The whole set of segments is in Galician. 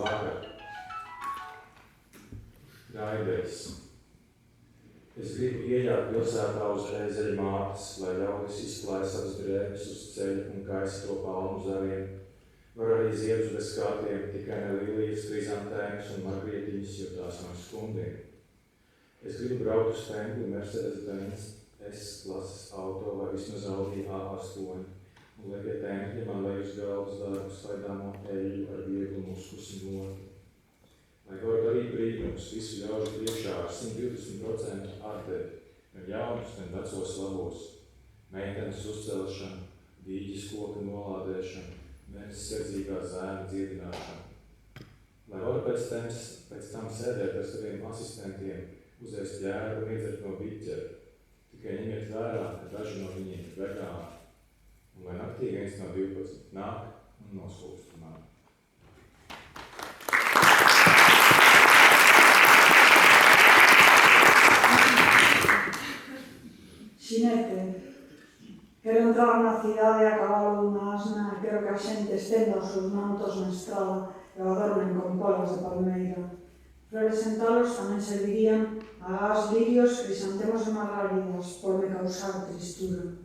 vakar. Raidējs. Es gribu ieļāt pilsētā uz ezeļa mātes, lai ļaudis izklāj savas drēbes uz ceļa un kaisa to palmu zariem. Var arī ziedus bez kārtiem, tikai ne lilijas, krizantēmas un margrietiņas, jo tās nav skundiem. Es gribu braukt uz templi Mercedes-Benz S-klases auto vai vismaz Audi A8, un lai pie tempļa man lai uz galvas darbu slaidāmo eļu ar vieglu muskusi noti. Lai varu darīt brīnumus, visu ļaužu priekšā ar 120% atdevi, gan jaunus, gan vecos labos, meitenes uzcelšanu, dīķis koka nolādēšanu, mērķis sardzīgā zēna dziedināšanu. Lai varu pēc tam sēdēt ar saviem asistentiem, uzēst ģēru un iedzert no biķera. Tikai ņemiet vērā, ka daži no viņiem ir vegāni. Un lai naktī viens no 12 nāk un noskūpst mani. Xinete, quero entrar na cidade a cabalo dunha asna e quero que a xente estenda os seus mantos na estrada e o adornen con polas de palmeira. Flores en talos tamén servirían a gas lirios, crisantemos e margaridas por me causar tristura.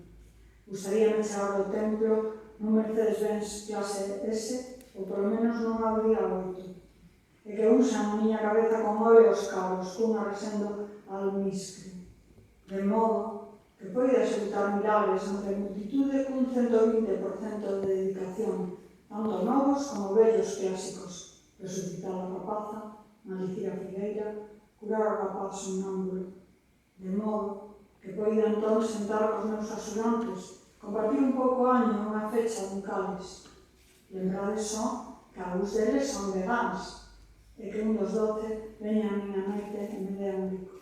Gustaríame chegar ao templo nun Mercedes-Benz clase S ou polo menos non habría 8. E que usan a miña cabeza con óleos caros cunha resendo almiscre. De modo que poida executar milagres ante a multitude cun 120% de dedicación, tanto novos como vellos clásicos, resucitar a rapaza, maldicir a figueira, curar o rapaz sonámbulo. De modo que poida entón sentar cos meus axudantes, compartir un pouco año unha fecha dun cáliz. Lembrades só que algúns deles son veganos e que un dos 12 veña a miña noite e me dea un bico.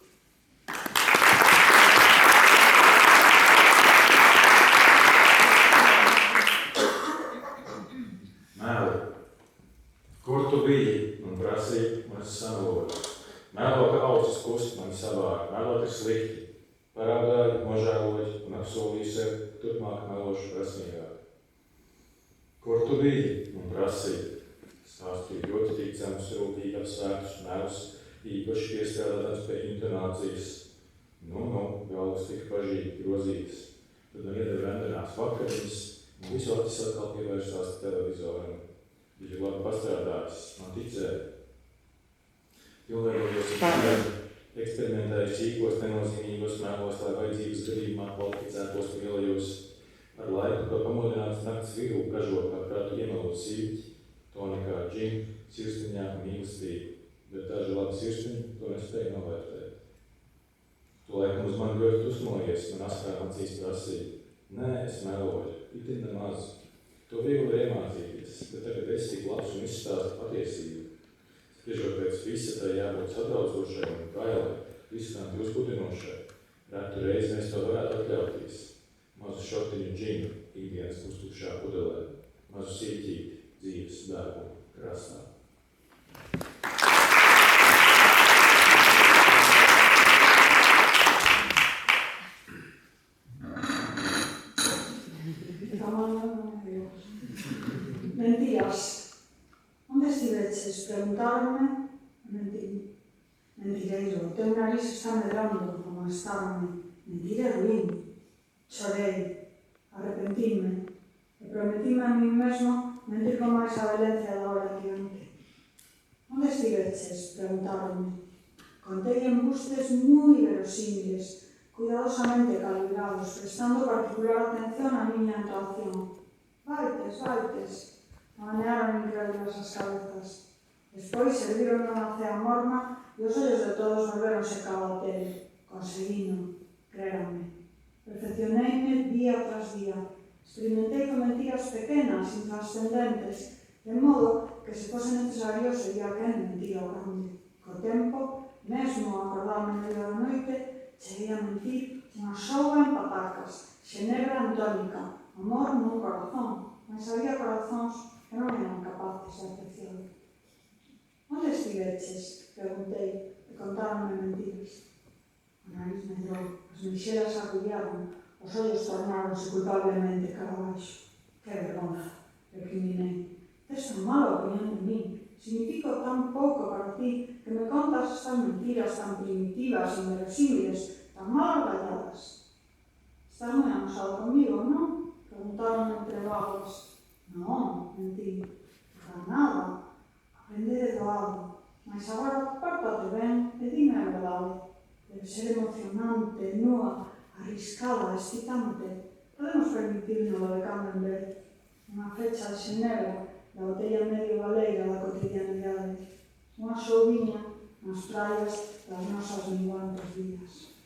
Kur tu biji? Man prasīja, un es sameloju. Melo, ka ausis kust mani savāra, melot ir slikti. Parādāju, nožēloju un apsolīju sev, turpmāk melošu prasmīgāk. Kur tu biji? Man prasīja. Stāstīju ļoti ticams, rūpīgi apsvērtus melus, īpaši piestrādātams pie intonācijas. Galvas tika pažīgi grozītas. Tad man iedeva renderās vakariņas, un visu acis atkal pievērstās televizoram. Viņš ir labi pastrādājis, man ticēja. Pilnējos eksperimentēju sīkos, nenozīmīgos melos, lai vajadzības gadījumā kvalificētos lielajos. Ar laiku, kā pamodināts nakts vidū, kažot kā prātu iemelot sīķi, tonikā džinu, sirsniņā un mīlestību, bet daži labi sirsniņi to nespēja novērtēt. To laikam uz mani ļoti usmojies, man askām acīs prasīja. Nē, es meloju, itin nemaz. To viegli var iemācīties, bet tagad es tik labs un izstāstu patiesību. Spriežot pēc visa, tai jābūt satraucošai un kailai, riskanti uzbudinošai. Retu reizi mēs to varētu atļauties. Mazu šotiņu džinu, ikdienas uztukšā pudelē, mazu sīķīti, dzīves darbu krastā. Mentiras. Onde estiveches? Preguntaronme. Mentireiro, o teu nariz está medrando, como estábame. Mentira ruín. Chorei, arrepentíme, e prometíme a mí mesmo mentir con máis a violencia da hora que onte. Onde estiveches? Preguntaronme. Contei embustes moi verosímiles, cuidadosamente calibrados, prestando particular atención á miña entoación. Vaites. Manearon incrédulas as cabezas. Despois serviron unha cea morna e os ollos de todos volveronse cabo a tele. Conseguino, créanme. Perfeccioneime día tras día. Experimentei con mentiras pequenas, intrascendentes, de modo que se fose necesario seguía quen mentía o grande. Co tempo, mesmo a acordarme no medio da noite, cheguei a mentir unha xouga en patacas, xenebra antónica, amor nun corazón, mas había corazóns que non eran capaces de apreciar. Onde estiveches? Preguntei, e contaronme mentiras. O nariz medrou, as meixeras arrullaron, os ollos tornaronse culpablemente cara abaixo. Que vergonza, recriminei. Tes tan mala opinión de min. Significo ti, que me contas estas mentiras tan primitivas, inverosímiles, tan mal orgalladas. Estás moi amosado conmigo, non? Preguntaron entre vagos. Non, mentí. Para nada. Aprende de doado. Mas agora, pórtate ben e dime a verdade. Debe ser emocionante, nua, arriscada, excitante. Podemos permitirnos de cando en vez. Unha fecha de xenebra da botella medio galeira da cotidianidade. Unha souviña nas praias das nosas minguantes vidas.